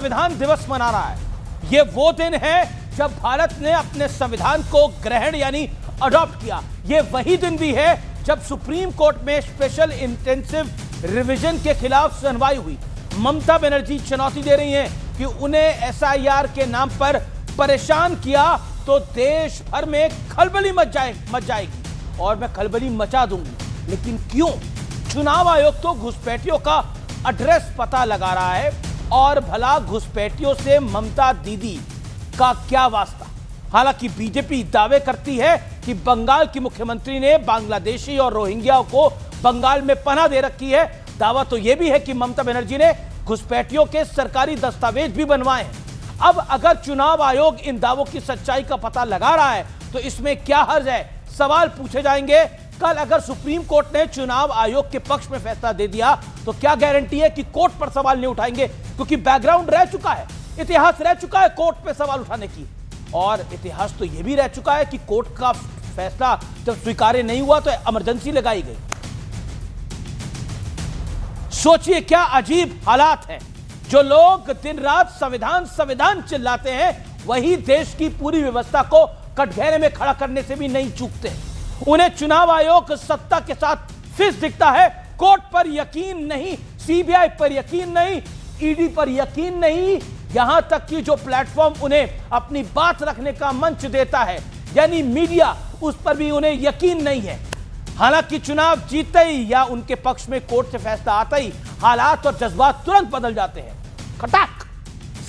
संविधान दिवस मना रहा है। ये वो दिन है जब भारत ने अपने संविधान को ग्रहण यानी अडॉप्ट किया। ये वही दिन भी है जब सुप्रीम कोर्ट में स्पेशल इंटेंसिव रिवीजन के खिलाफ सुनवाई हुई। ममता बनर्जी चुनौती दे रही हैं कि उन्हें एसआईआर के नाम पर परेशान किया तो देश भर में खलबली मच जाएगी और मैं खलबली मचा दूंगी। लेकिन क्यों? चुनाव आयोग तो घुसपैठियों का एड्रेस पता लगा रहा है और भला घुसपैठियों से ममता दीदी का क्या वास्ता? हालांकि बीजेपी दावे करती है कि बंगाल की मुख्यमंत्री ने बांग्लादेशी और रोहिंग्याओं को बंगाल में पनाह दे रखी है। दावा तो यह भी है कि ममता बनर्जी ने घुसपैठियों के सरकारी दस्तावेज भी बनवाए हैं। अब अगर चुनाव आयोग इन दावों की सच्चाई का पता लगा रहा है तो इसमें क्या हर्ज है? सवाल पूछे जाएंगे। कल अगर सुप्रीम कोर्ट ने चुनाव आयोग के पक्ष में फैसला दे दिया तो क्या गारंटी है कि कोर्ट पर सवाल नहीं उठाएंगे? क्योंकि बैकग्राउंड रह चुका है, इतिहास रह चुका है कोर्ट पे सवाल उठाने की। और इतिहास तो यह भी रह चुका है कि कोर्ट का फैसला जब स्वीकार्य नहीं हुआ तो इमरजेंसी लगाई गई। सोचिए क्या अजीब हालात हैं। जो लोग दिन रात संविधान संविधान चिल्लाते हैं वही देश की पूरी व्यवस्था को कटघरे में खड़ा करने से भी नहीं चूकते। उन्हें चुनाव आयोग सत्ता के साथ फिस दिखता है। कोर्ट पर यकीन नहीं, सीबीआई पर यकीन नहीं, ईडी पर यकीन नहीं, यहां तक कि जो प्लेटफॉर्म उन्हें अपनी बात रखने का मंच देता है यानी मीडिया, उस पर भी उन्हें यकीन नहीं है। हालांकि चुनाव जीतते ही या उनके पक्ष में कोर्ट से फैसला आता ही हालात और जज्बात तुरंत बदल जाते हैं। खटाक।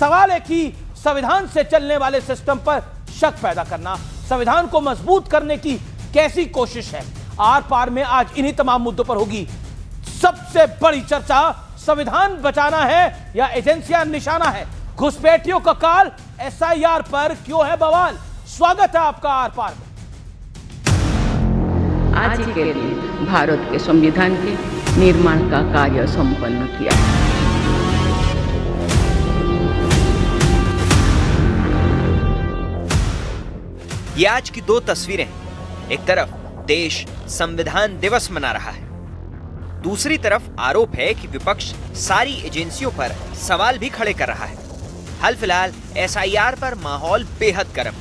सवाल है कि संविधान से चलने वाले सिस्टम पर शक पैदा करना, संविधान को मजबूत करने की कैसी कोशिश है? आर पार में आज इन्हीं तमाम मुद्दों पर होगी सबसे बड़ी चर्चा। संविधान बचाना है या एजेंसियां निशाना है? घुसपैठियों का काल, एसआईआर पर क्यों है बवाल? स्वागत है आपका आर पार में। आज के दिन भारत के संविधान के निर्माण का कार्य संपन्न किया। ये आज की दो तस्वीरें हैं। एक तरफ देश संविधान दिवस मना रहा है, दूसरी तरफ आरोप है कि विपक्ष सारी एजेंसियों पर सवाल भी खड़े कर रहा है। हाल फिलहाल एसआईआर पर माहौल बेहद गर्म।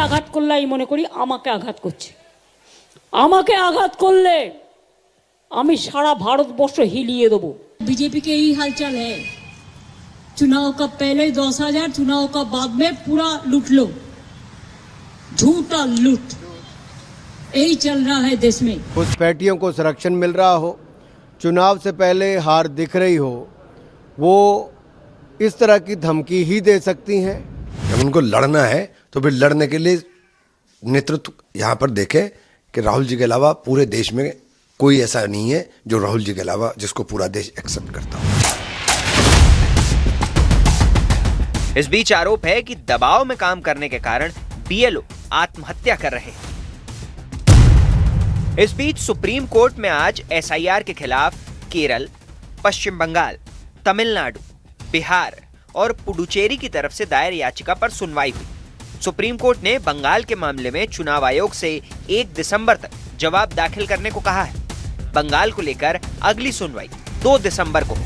आघात করলেই মনে করি আমাকে আঘাত করছে, আমাকে আঘাত করলে আমি সারা ভারতবর্ষ হিলিয়ে দেব। बीजेपी के यही हालचाल है। चुनाव का पहले 10,000, चुनाव का बाद में पूरा लूट लो, झूठा लूट यही चल रहा है देश में। घुसपैठियों को संरक्षण मिल रहा हो, चुनाव से पहले हार दिख रही हो, वो इस तरह की धमकी ही दे सकती हैं। जब उनको लड़ना है तो फिर लड़ने के लिए नेतृत्व यहाँ पर देखे कि राहुल जी के अलावा पूरे देश में कोई ऐसा नहीं है जो राहुल जी के अलावा जिसको पूरा देश एक्सेप्ट करता हो। इस बीच आरोप है कि दबाव में काम करने के कारण बीएलओ आत्महत्या कर रहे हैं। इस बीच सुप्रीम कोर्ट में आज एसआईआर के खिलाफ केरल, पश्चिम बंगाल, तमिलनाडु, बिहार और पुडुचेरी की तरफ से दायर याचिका पर सुनवाई हुई। सुप्रीम कोर्ट ने बंगाल के मामले में चुनाव आयोग से 1 दिसंबर तक जवाब दाखिल करने को कहा है। बंगाल को लेकर अगली सुनवाई 2 दिसंबर को हो।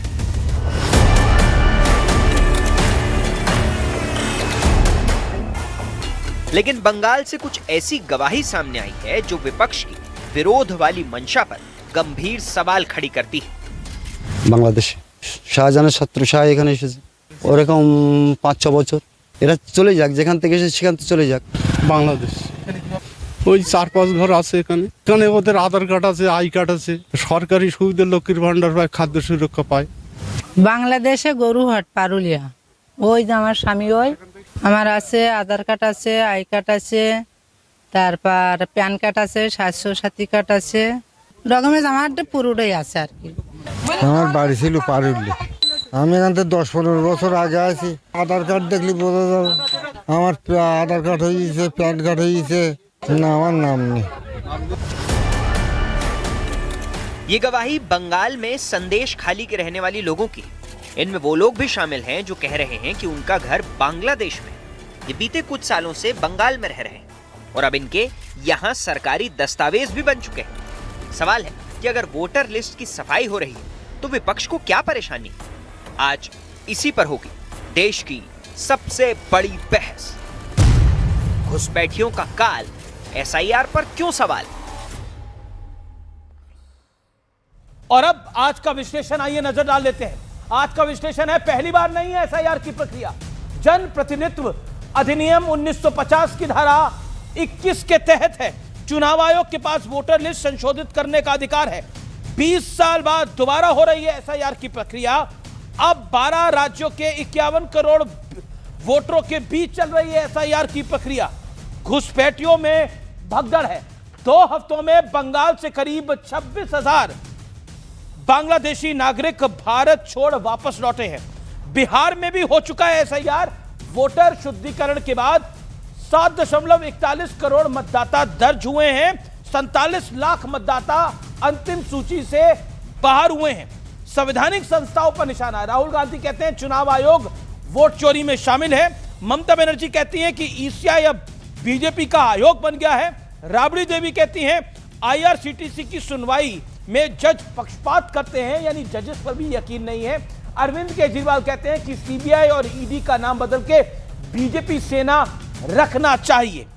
लेकिन बंगाल से कुछ ऐसी गवाही सामने आई है जो विपक्ष की विरोध वाली मंशा पर गंभीर सवाल खड़ी करती है। बांग्लादेश শাহজাহানের ছাত্ররা এখানে এসেছে, ওরকম 5-6 বছর এরা চলে যাক, যেখান থেকে এসে সেখান থেকে চলে যাক। বাংলাদেশ ওই 4-5 ঘর আছে এখানে, এখানে ওদের আধার কার্ড আছে, আই কার্ড আছে, সরকারি সুবিধা লক্ষ্মীর ভান্ডার পায়, খাদ্য সুরক্ষা পায়। বাংলাদেশে গরুহাট পারুলিয়া, ওই যে আমার স্বামী, ওই আমার আছে আধার কার্ড আছে, আই কার্ড আছে, তারপর প্যান কার্ড আছে, স্বাস্থ্য সাথী কার্ড আছে, ডকুমেন্টস আমার পুরোটাই আছে আর কি। আমার বাড়ি ছিল পারুলিয়া, আমি এখান থেকে 10-15 বছর আগে আছি। আধার কার্ড দেখলে বোঝা যাবে আমার আধার কার্ড হয়ে গেছে, প্যান কার্ড হয়ে গেছে, না আমার নাম নেই। ये गवाही बंगाल में संदेश खाली के रहने वाली लोगों की। इनमें वो लोग भी शामिल हैं जो कह रहे हैं कि उनका घर बांग्लादेश में, ये बीते कुछ सालों से बंगाल में रह रहे हैं और अब इनके यहाँ सरकारी दस्तावेज भी बन चुके हैं। सवाल है कि अगर वोटर लिस्ट की सफाई हो रही है तो विपक्ष को क्या परेशानी? आज इसी पर होगी देश की सबसे बड़ी बहस। घुसपैठियों का काल, एसआईआर पर क्यों सवाल? और अब आज का विश्लेषण आइए नजर डाल लेते हैं। आज का विश्लेषण है, पहली बार नहीं है एसआईआर की प्रक्रिया। जन प्रतिनिधित्व अधिनियम 1950 की धारा 21 के तहत है। चुनाव आयोग के पास वोटर लिस्ट संशोधित करने का अधिकार है। 20 साल बाद दोबारा हो रही है एसआईआर की प्रक्रिया। अब 12 राज्यों के 51 करोड़ वोटरों के बीच चल रही है एसआईआर की प्रक्रिया। घुसपैठियों में भगदड़ है। 2 हफ्तों में बंगाल से करीब 26,000 बांग्लादेशी नागरिक भारत छोड़ वापस लौटे हैं। बिहार में भी हो चुका है एसआईआर। वोटर शुद्धिकरण के बाद 7.41 करोड़ मतदाता दर्ज हुए हैं। 47 लाख मतदाता अंतिम सूची से बाहर हुए हैं। संवैधानिक संस्थाओं पर निशाना है। राहुल गांधी कहते हैं चुनाव आयोग वोट चोरी में शामिल है। ममता बनर्जी कहती हैं कि ईसीआई अब बीजेपी का आयोग बन गया है। राबड़ी देवी कहती हैं आईआरसीटीसी की सुनवाई में जज पक्षपात करते हैं, यानी जजेस पर भी यकीन नहीं है। अरविंद केजरीवाल कहते हैं कि सीबीआई और ईडी का नाम बदल के बीजेपी सेना रखना चाहिए।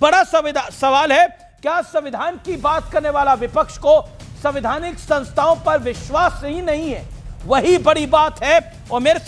बड़ा सवाल है, क्या संविधान की बात करने वाला विपक्ष को संवैधानिक संस्थाओं पर विश्वास ही नहीं है? वही बड़ी बात है। और मेरे